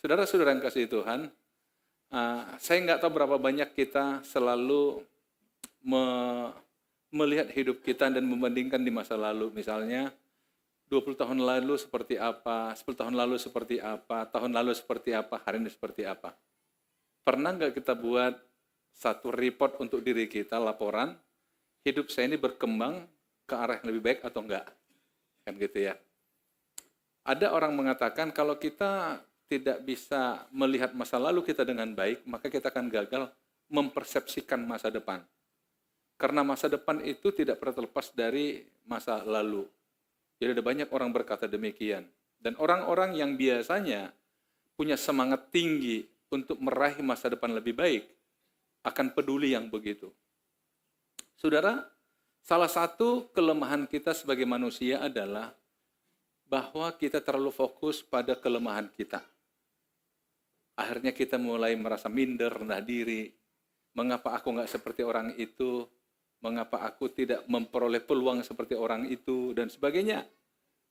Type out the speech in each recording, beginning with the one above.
Saudara-saudara yang kasih Tuhan, saya nggak tahu berapa banyak kita selalu melihat hidup kita dan membandingkan di masa lalu. Misalnya, 20 tahun lalu seperti apa, 10 tahun lalu seperti apa, tahun lalu seperti apa, hari ini seperti apa. Pernah nggak kita buat satu report untuk diri kita, laporan, hidup saya ini berkembang ke arah yang lebih baik atau enggak? Kan gitu ya. Ada orang mengatakan kalau kita tidak bisa melihat masa lalu kita dengan baik, maka kita akan gagal mempersepsikan masa depan. Karena masa depan itu tidak pernah terlepas dari masa lalu. Jadi ada banyak orang berkata demikian. Dan orang-orang yang biasanya punya semangat tinggi untuk meraih masa depan lebih baik, akan peduli yang begitu. Saudara, salah satu kelemahan kita sebagai manusia adalah bahwa kita terlalu fokus pada kelemahan kita. Akhirnya kita mulai merasa minder, rendah diri. Mengapa aku nggak seperti orang itu? Mengapa aku tidak memperoleh peluang seperti orang itu? Dan sebagainya.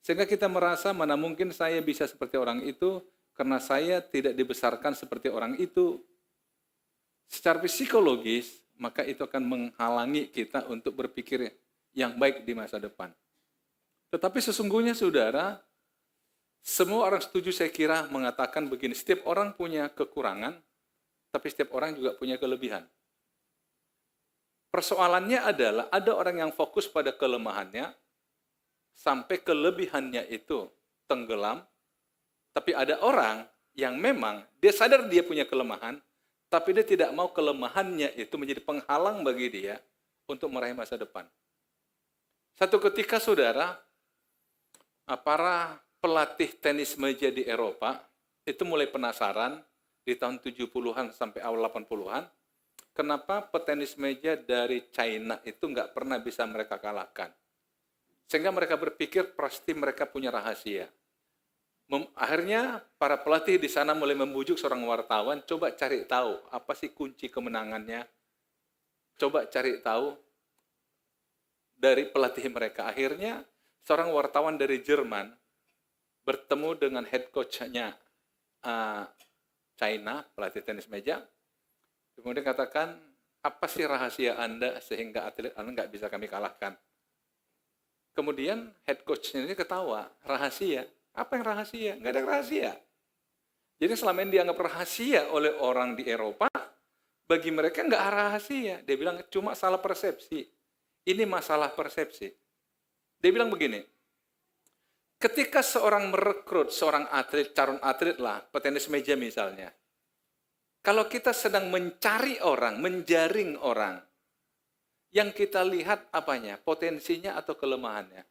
Sehingga kita merasa mana mungkin saya bisa seperti orang itu karena saya tidak dibesarkan seperti orang itu. Secara psikologis, maka itu akan menghalangi kita untuk berpikir yang baik di masa depan. Tetapi sesungguhnya saudara, semua orang setuju saya kira mengatakan begini, setiap orang punya kekurangan, tapi setiap orang juga punya kelebihan. Persoalannya adalah ada orang yang fokus pada kelemahannya, sampai kelebihannya itu tenggelam, tapi ada orang yang memang dia sadar dia punya kelemahan, tapi dia tidak mau kelemahannya itu menjadi penghalang bagi dia untuk meraih masa depan. Satu ketika saudara, para pelatih tenis meja di Eropa itu mulai penasaran di tahun 70-an sampai awal 80-an, kenapa petenis meja dari China itu nggak pernah bisa mereka kalahkan. Sehingga mereka berpikir pasti mereka punya rahasia. Akhirnya para pelatih di sana mulai membujuk seorang wartawan, coba cari tahu apa sih kunci kemenangannya. Coba cari tahu dari pelatih mereka. Akhirnya seorang wartawan dari Jerman bertemu dengan head coach-nya China, pelatih tenis meja. Kemudian katakan, apa sih rahasia Anda sehingga atlet Anda nggak bisa kami kalahkan? Kemudian head coach-nya ini ketawa, rahasia. Apa yang rahasia? Nggak ada rahasia. Jadi selama ini dianggap rahasia oleh orang di Eropa, bagi mereka nggak rahasia. Dia bilang cuma salah persepsi. Ini masalah persepsi. Dia bilang begini, ketika seorang merekrut seorang atlet, calon atlet lah, petenis meja misalnya, kalau kita sedang mencari orang, menjaring orang, yang kita lihat apanya? Potensinya atau kelemahannya?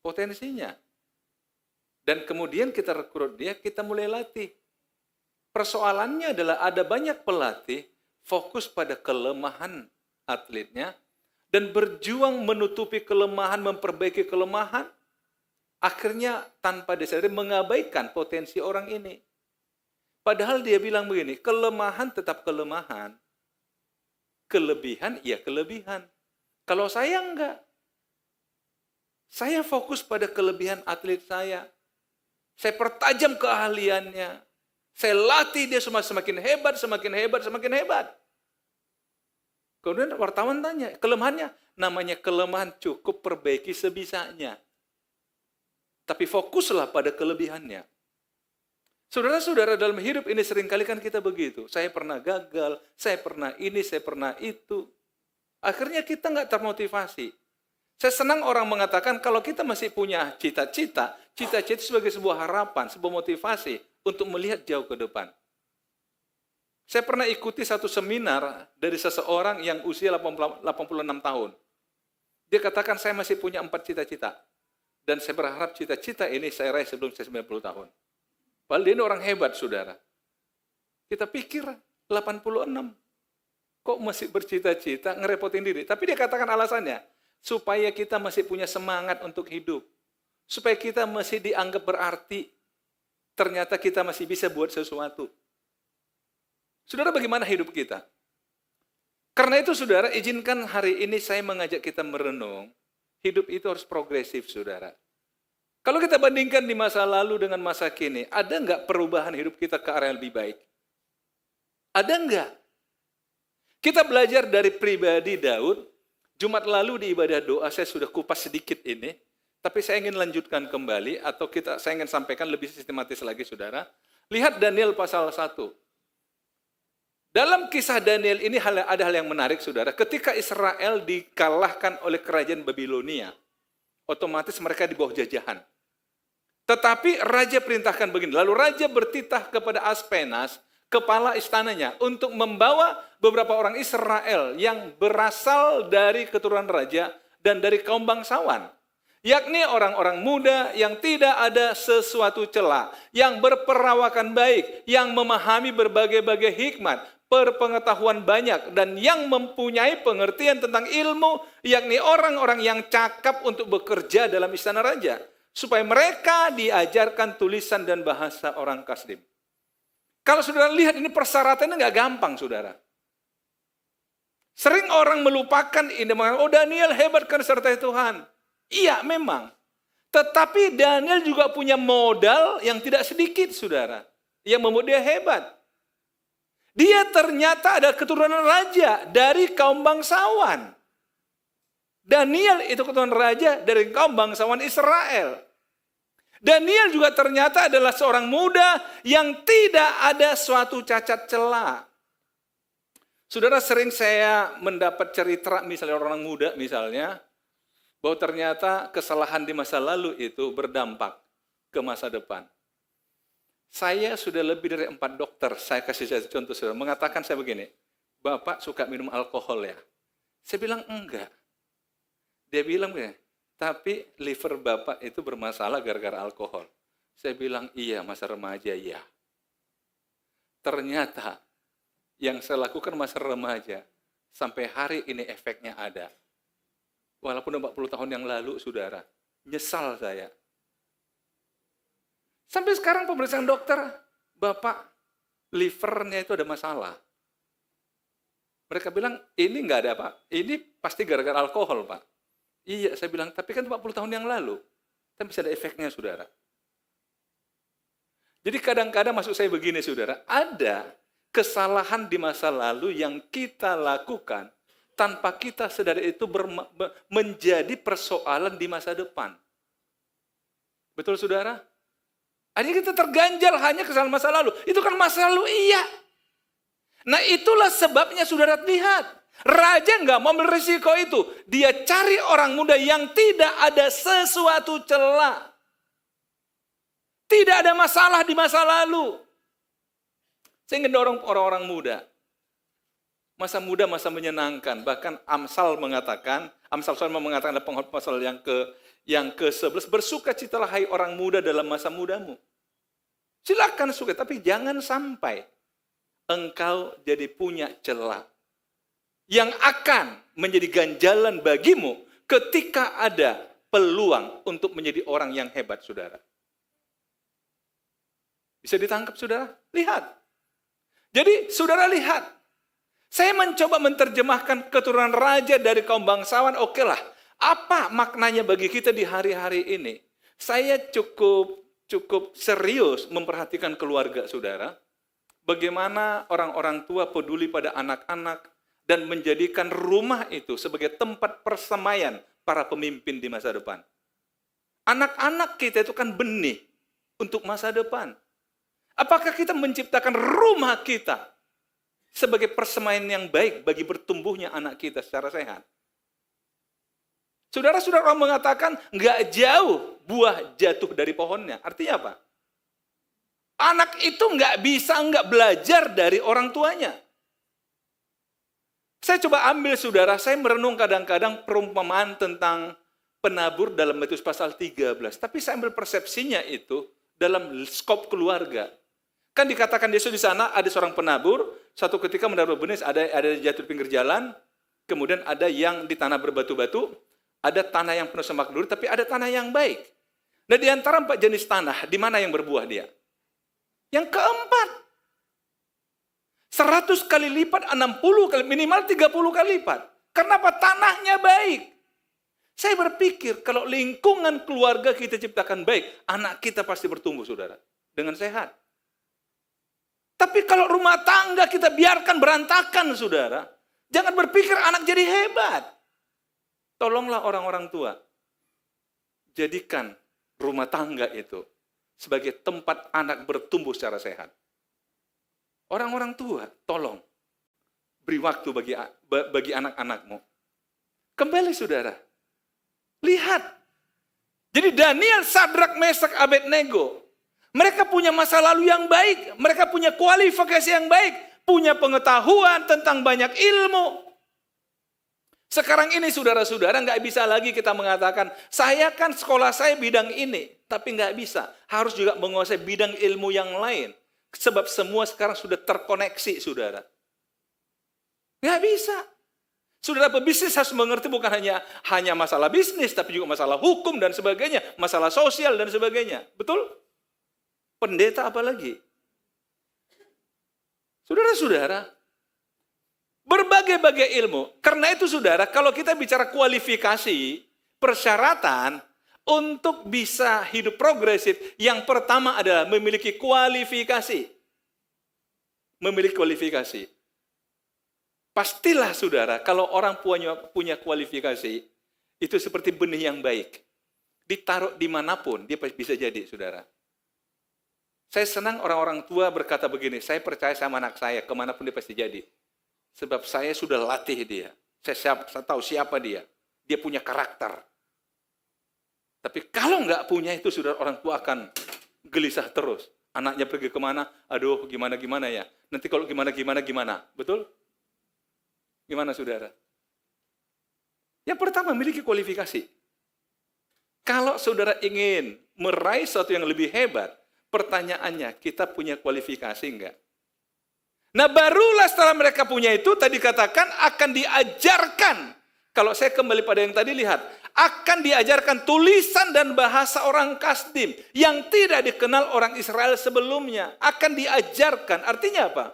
Potensinya. Dan kemudian kita rekrut dia, kita mulai latih. Persoalannya adalah ada banyak pelatih fokus pada kelemahan atletnya dan berjuang menutupi kelemahan, memperbaiki kelemahan, akhirnya tanpa disadari mengabaikan potensi orang ini. Padahal dia bilang begini, kelemahan tetap kelemahan. Kelebihan, ya kelebihan. Kalau saya enggak. Saya fokus pada kelebihan atlet saya. Saya pertajam keahliannya. Saya latih dia semakin hebat, semakin hebat, semakin hebat. Kemudian wartawan tanya, kelemahannya? Namanya kelemahan cukup perbaiki sebisanya. Tapi fokuslah pada kelebihannya. Saudara-saudara, dalam hidup ini seringkali kan kita begitu. Saya pernah gagal, saya pernah ini, saya pernah itu. Akhirnya kita nggak termotivasi. Saya senang orang mengatakan kalau kita masih punya cita-cita, cita-cita sebagai sebuah harapan, sebuah motivasi untuk melihat jauh ke depan. Saya pernah ikuti satu seminar dari seseorang yang usia 86 tahun. Dia katakan saya masih punya 4 cita-cita. Dan saya berharap cita-cita ini saya raih sebelum saya 90 tahun. Padahal dia ini orang hebat, saudara. Kita pikir 86. Kok masih bercita-cita, ngerepotin diri. Tapi dia katakan alasannya, supaya kita masih punya semangat untuk hidup. Supaya kita masih dianggap berarti. Ternyata kita masih bisa buat sesuatu. Saudara, bagaimana hidup kita? Karena itu, saudara, izinkan hari ini saya mengajak kita merenung. Hidup itu harus progresif, saudara. Kalau kita bandingkan di masa lalu dengan masa kini, ada nggak perubahan hidup kita ke arah yang lebih baik? Ada nggak? Kita belajar dari pribadi Daud. Jumat lalu di ibadah doa saya sudah kupas sedikit ini, tapi saya ingin lanjutkan kembali atau saya ingin sampaikan lebih sistematis lagi, saudara. Lihat Daniel pasal 1. Dalam kisah Daniel ini ada hal yang menarik, saudara. Ketika Israel dikalahkan oleh kerajaan Babilonia, otomatis mereka di bawah jajahan. Tetapi raja perintahkan begini, lalu raja bertitah kepada Aspenas, kepala istananya, untuk membawa beberapa orang Israel yang berasal dari keturunan raja dan dari kaum bangsawan. Yakni orang-orang muda yang tidak ada sesuatu cela, yang berperawakan baik, yang memahami berbagai-bagai hikmat, berpengetahuan banyak, dan yang mempunyai pengertian tentang ilmu, yakni orang-orang yang cakap untuk bekerja dalam istana raja, supaya mereka diajarkan tulisan dan bahasa orang Kasdim. Kalau saudara lihat ini persyaratannya nggak gampang, saudara. Sering orang melupakan ini, oh Daniel hebat kan sertai Tuhan. Iya memang. Tetapi Daniel juga punya modal yang tidak sedikit, saudara. Yang membuat dia hebat. Dia ternyata ada keturunan raja dari kaum bangsawan. Daniel itu keturunan raja dari kaum bangsawan Israel. Daniel juga ternyata adalah seorang muda yang tidak ada suatu cacat celah. Saudara, sering saya mendapat cerita misalnya orang muda misalnya, bahwa ternyata kesalahan di masa lalu itu berdampak ke masa depan. Saya sudah lebih dari 4 dokter, saya kasih contoh saudara, mengatakan saya begini, Bapak suka minum alkohol ya? Saya bilang enggak. Dia bilang begini, tapi liver Bapak itu bermasalah gara-gara alkohol. Saya bilang iya, masa remaja ya. Ternyata yang saya lakukan masa remaja, sampai hari ini efeknya ada. Walaupun 40 tahun yang lalu, saudara, nyesal saya. Sampai sekarang pemeriksaan dokter, Bapak, livernya itu ada masalah. Mereka bilang, ini nggak ada Pak, ini pasti gara-gara alkohol Pak. Iya, saya bilang, tapi kan 40 tahun yang lalu, kan bisa ada efeknya, saudara. Jadi kadang-kadang maksud saya begini, saudara, ada kesalahan di masa lalu yang kita lakukan, tanpa kita sadar itu menjadi persoalan di masa depan. Betul, saudara? Akhirnya kita terganjal hanya kesalahan masa lalu. Itu kan masa lalu, iya. Nah itulah sebabnya saudara lihat. Raja nggak mau ambil risiko itu. Dia cari orang muda yang tidak ada sesuatu celah. Tidak ada masalah di masa lalu. Saya ingin dorong orang-orang muda. Masa muda, masa menyenangkan. Bahkan Amsal mengatakan dalam penghormatan pasal yang ke-11, bersukacitalah hai orang muda dalam masa mudamu. Silakan suka, tapi jangan sampai engkau jadi punya celah yang akan menjadi ganjalan bagimu ketika ada peluang untuk menjadi orang yang hebat, saudara. Bisa ditangkap, saudara? Lihat. Jadi, saudara lihat. Saya mencoba menerjemahkan keturunan raja dari kaum bangsawan, oke lah. Apa maknanya bagi kita di hari-hari ini? Saya cukup serius memperhatikan keluarga, saudara. Bagaimana orang-orang tua peduli pada anak-anak dan menjadikan rumah itu sebagai tempat persemaian para pemimpin di masa depan. Anak-anak kita itu kan benih untuk masa depan. Apakah kita menciptakan rumah kita sebagai persemaian yang baik bagi bertumbuhnya anak kita secara sehat? Saudara-saudara mengatakan nggak jauh buah jatuh dari pohonnya. Artinya apa? Anak itu nggak belajar dari orang tuanya. Saya coba ambil, saudara, saya merenung kadang-kadang perumpamaan tentang penabur dalam Matius pasal 13. Tapi saya ambil persepsinya itu dalam skop keluarga. Kan dikatakan Yesus di sana ada seorang penabur, satu ketika menabur benih, ada jatuh di pinggir jalan, kemudian ada yang di tanah berbatu-batu, ada tanah yang penuh semak duri, tapi ada tanah yang baik. Nah, di antara 4 jenis tanah, di mana yang berbuah dia? Yang keempat. 100 kali lipat, 60 kali, minimal 30 kali lipat. Kenapa? Tanahnya baik. Saya berpikir kalau lingkungan keluarga kita ciptakan baik, anak kita pasti bertumbuh, saudara, dengan sehat. Tapi kalau rumah tangga kita biarkan berantakan, saudara, jangan berpikir anak jadi hebat. Tolonglah orang-orang tua, jadikan rumah tangga itu sebagai tempat anak bertumbuh secara sehat. Orang-orang tua, tolong beri waktu bagi anak-anakmu. Kembali, saudara. Lihat. Jadi Daniel, Sadrak, Mesak, Abednego, mereka punya masa lalu yang baik, mereka punya kualifikasi yang baik, punya pengetahuan tentang banyak ilmu. Sekarang ini saudara-saudara nggak bisa lagi kita mengatakan, saya kan sekolah saya bidang ini, tapi nggak bisa. Harus juga menguasai bidang ilmu yang lain. Sebab semua sekarang sudah terkoneksi, saudara. Nggak bisa. Saudara pebisnis harus mengerti bukan hanya masalah bisnis, tapi juga masalah hukum dan sebagainya, masalah sosial dan sebagainya. Betul? Pendeta apalagi? Saudara-saudara, berbagai-bagai ilmu. Karena itu saudara, kalau kita bicara kualifikasi, persyaratan untuk bisa hidup progresif, yang pertama adalah memiliki kualifikasi. Memiliki kualifikasi. Pastilah saudara, kalau orang punya kualifikasi, itu seperti benih yang baik. Ditaruh dimanapun, dia bisa jadi, saudara. Saya senang orang-orang tua berkata begini, saya percaya sama anak saya, kemanapun dia pasti jadi. Sebab saya sudah latih dia. Saya tahu siapa dia. Dia punya karakter. Tapi kalau nggak punya itu, saudara, orang tua akan gelisah terus. Anaknya pergi kemana, aduh gimana-gimana ya. Nanti kalau gimana-gimana. Betul? Gimana saudara? Yang pertama, memiliki kualifikasi. Kalau saudara ingin meraih sesuatu yang lebih hebat, pertanyaannya, kita punya kualifikasi enggak? Nah barulah setelah mereka punya itu, tadi katakan akan diajarkan. Kalau saya kembali pada yang tadi lihat, akan diajarkan tulisan dan bahasa orang Kasdim yang tidak dikenal orang Israel sebelumnya. Akan diajarkan, artinya apa?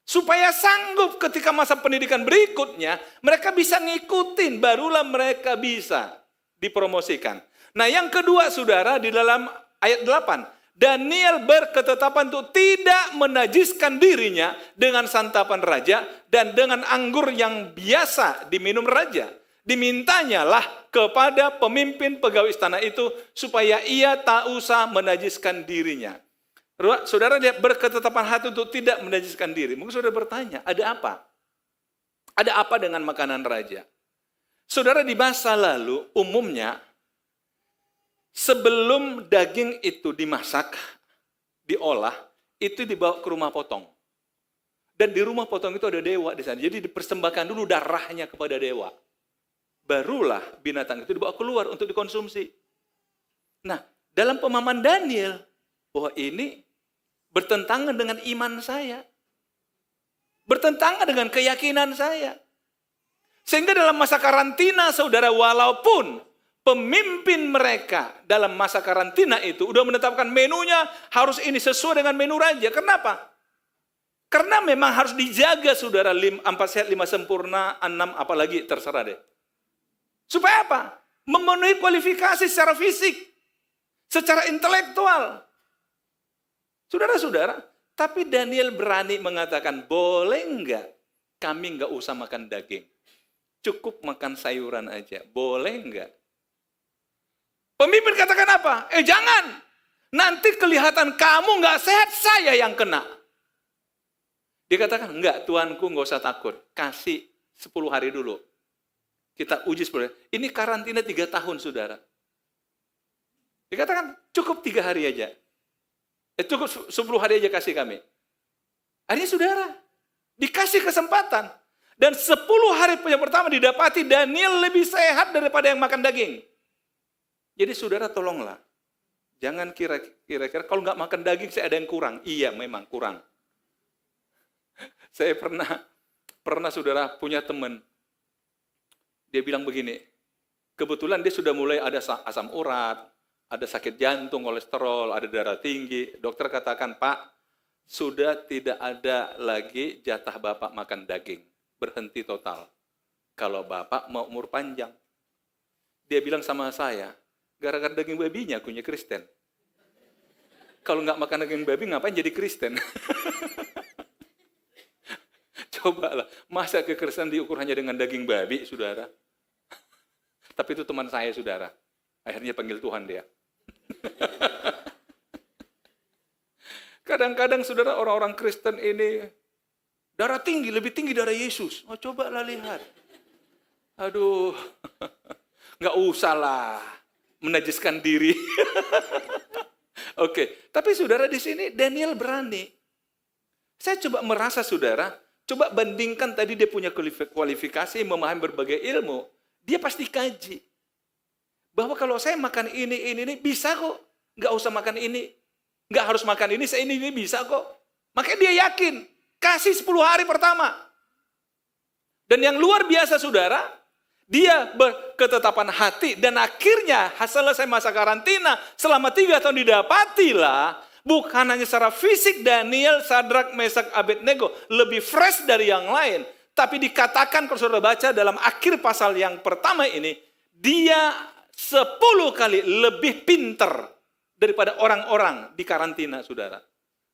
Supaya sanggup ketika masa pendidikan berikutnya, mereka bisa ngikutin, barulah mereka bisa dipromosikan. Nah yang kedua saudara, di dalam ayat 8, Daniel berketetapan untuk tidak menajiskan dirinya dengan santapan raja dan dengan anggur yang biasa diminum raja. Dimintanya lah kepada pemimpin pegawai istana itu supaya ia tak usah menajiskan dirinya. Saudara lihat, berketetapan hati untuk tidak menajiskan diri. Mungkin saudara bertanya, ada apa? Ada apa dengan makanan raja? Saudara, di masa lalu umumnya sebelum daging itu dimasak, diolah, itu dibawa ke rumah potong. Dan di rumah potong itu ada dewa di sana. Jadi dipersembahkan dulu darahnya kepada dewa. Barulah binatang itu dibawa keluar untuk dikonsumsi. Nah, dalam pemahaman Daniel, bahwa ini bertentangan dengan iman saya. Bertentangan dengan keyakinan saya. Sehingga dalam masa karantina, saudara, walaupun pemimpin mereka dalam masa karantina itu udah menetapkan menunya harus ini sesuai dengan menu raja. Kenapa? Karena memang harus dijaga, saudara, 4 sehat, 5 sempurna, 6 apalagi, terserah deh. Supaya apa? Memenuhi kualifikasi secara fisik, secara intelektual. Saudara-saudara, tapi Daniel berani mengatakan, boleh enggak kami enggak usah makan daging. Cukup makan sayuran aja. Boleh enggak? Pemimpin katakan apa? Jangan. Nanti kelihatan kamu enggak sehat, saya yang kena. Dia katakan, enggak, tuanku enggak usah takut. Kasih 10 hari dulu. Kita uji 10 hari. Ini karantina 3 tahun, saudara. Dia katakan, cukup 3 hari aja. Cukup 10 hari aja kasih kami. Akhirnya saudara, dikasih kesempatan. Dan 10 hari yang pertama didapati Daniel lebih sehat daripada yang makan daging. Jadi saudara tolonglah. Jangan kira-kira kalau nggak makan daging saya ada yang kurang. Iya memang kurang. Saya pernah saudara punya teman. Dia bilang begini, kebetulan dia sudah mulai ada asam urat, ada sakit jantung, kolesterol, ada darah tinggi. Dokter katakan, Pak, sudah tidak ada lagi jatah Bapak makan daging. Berhenti total. Kalau Bapak mau umur panjang. Dia bilang sama saya, gara-gara daging babinya akunya Kristen. Kalau nggak makan daging babi, ngapain jadi Kristen? Cobalah, masa kekristenan diukur hanya dengan daging babi, saudara? Tapi itu teman saya, saudara. Akhirnya panggil Tuhan dia. Kadang-kadang, saudara, orang-orang Kristen ini darah tinggi, lebih tinggi dari Yesus. Oh, cobalah lihat. Aduh, nggak usah lah menajiskan diri. Oke, tapi saudara di sini Daniel berani. Saya coba merasa, saudara, coba bandingkan tadi dia punya kualifikasi, memahami berbagai ilmu, dia pasti kaji. Bahwa kalau saya makan ini, bisa kok. Nggak usah makan ini. Nggak harus makan ini, saya ini bisa kok. Makanya dia yakin. Kasih 10 hari pertama. Dan yang luar biasa, saudara, dia berketetapan hati. Dan akhirnya, selesai masa karantina, selama 3 tahun didapatilah, bukan hanya secara fisik Daniel, Sadrak, Mesak, Abednego lebih fresh dari yang lain. Tapi dikatakan kalau saudara baca dalam akhir pasal yang pertama ini, dia 10 kali lebih pinter daripada orang-orang di karantina, saudara.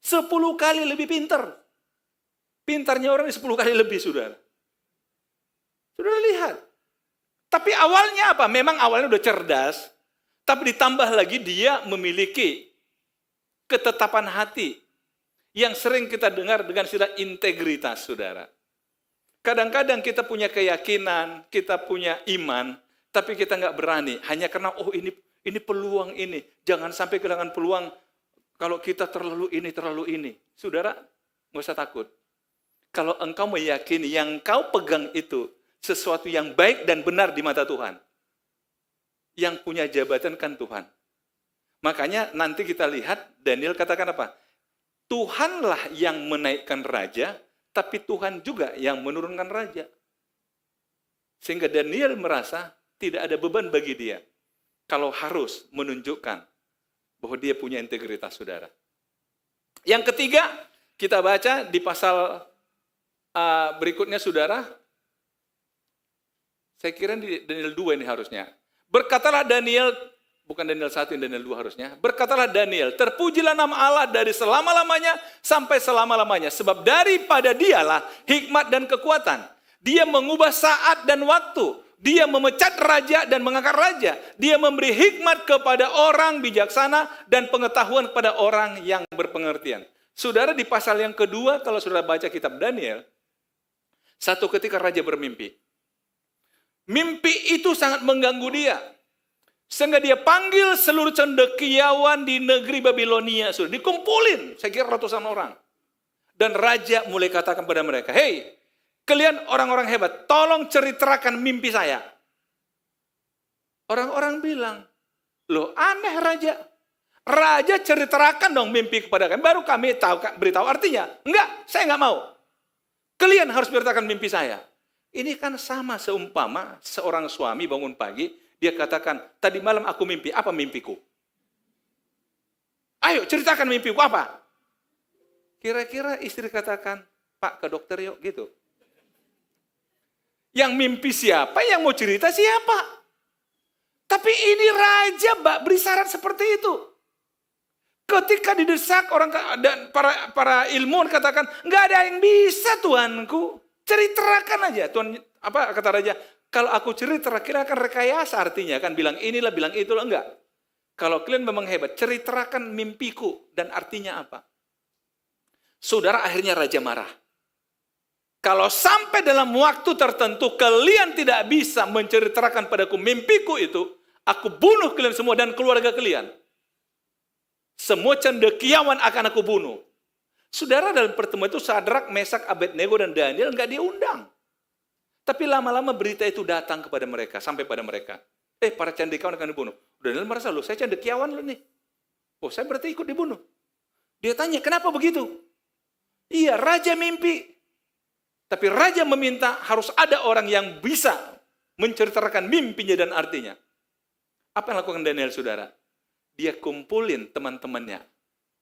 10 kali lebih pinter. Pintarnya orang ini 10 kali lebih, saudara. Saudara lihat. Tapi awalnya apa? Memang awalnya udah cerdas, tapi ditambah lagi dia memiliki ketetapan hati yang sering kita dengar dengan istilah integritas, saudara. Kadang-kadang kita punya keyakinan, kita punya iman, tapi kita nggak berani. Hanya karena, oh ini peluang ini. Jangan sampai kehilangan peluang kalau kita terlalu ini. Saudara, nggak usah takut. Kalau engkau meyakini yang kau pegang itu sesuatu yang baik dan benar di mata Tuhan. Yang punya jabatan kan Tuhan. Makanya nanti kita lihat Daniel katakan apa? Tuhanlah yang menaikkan raja, tapi Tuhan juga yang menurunkan raja. Sehingga Daniel merasa tidak ada beban bagi dia kalau harus menunjukkan bahwa dia punya integritas, saudara. Yang ketiga, kita baca di pasal berikutnya, saudara. Saya kira di Daniel 2 ini harusnya. Berkatalah Daniel, bukan Daniel 1, Daniel 2 harusnya. Berkatalah Daniel, terpujilah nama Allah dari selama-lamanya sampai selama-lamanya. Sebab daripada dialah hikmat dan kekuatan. Dia mengubah saat dan waktu. Dia memecat raja dan mengangkat raja. Dia memberi hikmat kepada orang bijaksana dan pengetahuan kepada orang yang berpengertian. Saudara, di pasal yang kedua, kalau saudara baca kitab Daniel, satu ketika raja bermimpi. Mimpi itu sangat mengganggu dia. Sehingga dia panggil seluruh cendekiawan di negeri Babilonia. Sudah dikumpulin, saya kira ratusan orang. Dan raja mulai katakan pada mereka, "Hei, kalian orang-orang hebat, tolong ceritakan mimpi saya." Orang-orang bilang, "Loh, aneh raja. Raja ceritakan dong mimpi kepada kami, baru kami beritahu artinya." "Enggak, saya enggak mau. Kalian harus beritakan mimpi saya." Ini kan sama seumpama seorang suami bangun pagi, dia katakan, "Tadi malam aku mimpi, apa mimpiku? Ayo ceritakan mimpiku apa?" Kira-kira istri katakan, "Pak, ke dokter yuk," gitu. Yang mimpi siapa, yang mau cerita siapa? Tapi ini raja beri syarat seperti itu. Ketika didesak orang dan para ilmuwan katakan, "Nggak ada yang bisa Tuanku. Ceritakan aja." Tuhan, apa kata raja? "Kalau aku cerita, kira akan rekayasa artinya kan, bilang inilah, bilang itulah." Enggak. Kalau kalian memang hebat, ceritakan mimpiku dan artinya apa. Saudara, akhirnya raja marah. Kalau sampai dalam waktu tertentu kalian tidak bisa menceritakan padaku mimpiku itu, aku bunuh kalian semua dan keluarga kalian. Semua cendekiawan akan aku bunuh. Saudara, dalam pertemuan itu Sadrak, Mesak, Abednego, dan Daniel nggak diundang. Tapi lama-lama berita itu datang kepada mereka, sampai pada mereka. Para cendekiawan akan dibunuh. Daniel merasa, "Loh, saya cendekiawan loh nih. Oh, saya berarti ikut dibunuh." Dia tanya, "Kenapa begitu?" "Iya, raja mimpi. Tapi raja meminta harus ada orang yang bisa menceritakan mimpinya dan artinya." Apa yang lakukan Daniel, saudara? Dia kumpulin teman-temannya.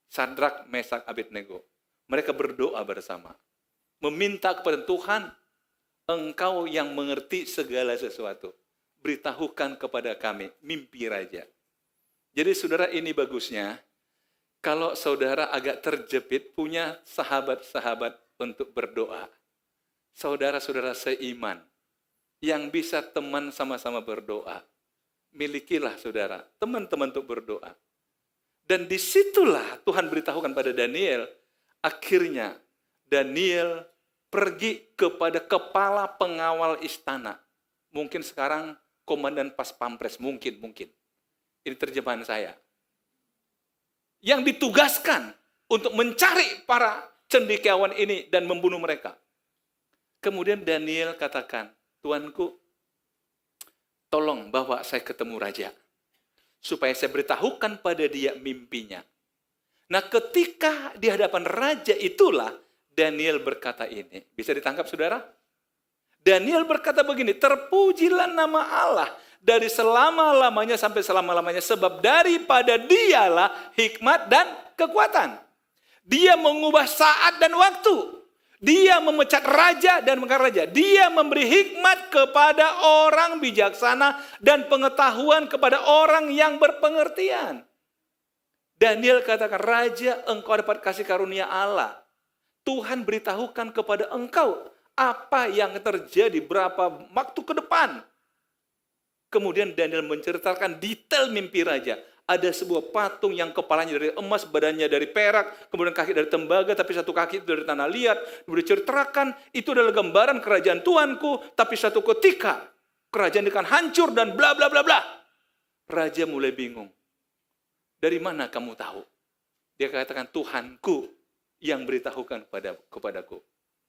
Sadrak, Mesak, Abednego. Mereka berdoa bersama. Meminta kepada Tuhan, Engkau yang mengerti segala sesuatu. beritahukan kepada kami mimpi raja. Jadi saudara, ini bagusnya kalau saudara agak terjepit punya sahabat-sahabat untuk berdoa. Saudara-saudara seiman yang bisa teman sama-sama berdoa. Milikilah saudara, teman-teman untuk berdoa. Dan disitulah Tuhan beritahukan pada Daniel, akhirnya Daniel pergi kepada kepala pengawal istana. Mungkin sekarang komandan pas pampres, mungkin. Ini terjemahan saya. Yang ditugaskan untuk mencari para cendekiawan ini dan membunuh mereka. Kemudian Daniel katakan, Tuanku, tolong bawa saya ketemu raja. Supaya saya beritahukan pada dia mimpinya. Nah, ketika di hadapan raja itulah Daniel berkata ini. Bisa ditangkap saudara? Daniel berkata begini, terpujilah nama Allah dari selama-lamanya sampai selama-lamanya, sebab daripada dialah hikmat dan kekuatan. Dia mengubah saat dan waktu. Dia memecat raja dan mengangkat raja. Dia memberi hikmat kepada orang bijaksana dan pengetahuan kepada orang yang berpengertian. Daniel katakan, Raja, engkau dapat kasih karunia Allah. Tuhan beritahukan kepada engkau apa yang terjadi berapa waktu ke depan. Kemudian Daniel menceritakan detail mimpi raja. Ada sebuah patung yang kepalanya dari emas, badannya dari perak, kemudian kaki dari tembaga, tapi satu kaki itu dari tanah liat. Kemudian diceritakan, itu adalah gambaran kerajaan Tuanku, tapi satu ketika kerajaan akan hancur dan bla bla bla bla. Raja mulai bingung. Dari mana kamu tahu? Dia katakan, Tuhanku yang beritahukan kepadaku.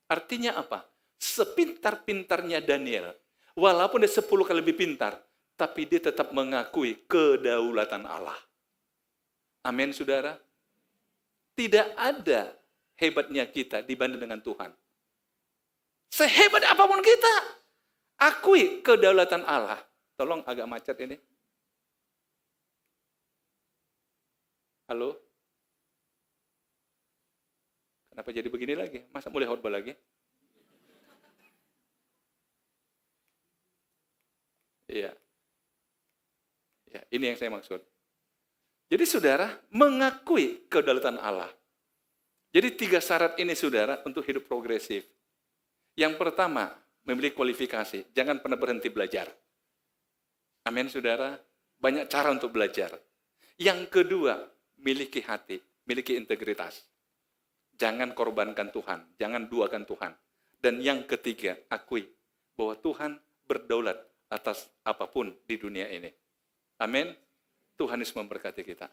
Artinya apa? Sepintar-pintarnya Daniel, walaupun dia 10 kali lebih pintar, tapi dia tetap mengakui kedaulatan Allah. Amin, saudara. Tidak ada hebatnya kita dibanding dengan Tuhan. Sehebat apapun kita, akui kedaulatan Allah. Tolong agak macet ini. Halo? Kenapa jadi begini lagi? Masa mulai khotbah lagi? Iya. Ya, ini yang saya maksud. Jadi saudara, mengakui kedaulatan Allah. Jadi 3 syarat ini saudara untuk hidup progresif. Yang pertama, memiliki kualifikasi. Jangan pernah berhenti belajar. Amin saudara. Banyak cara untuk belajar. Yang kedua, miliki hati, miliki integritas. Jangan korbankan Tuhan, jangan duakan Tuhan. Dan yang ketiga, akui bahwa Tuhan berdaulat atas apapun di dunia ini. Amin. Tuhan Yesus memberkati kita.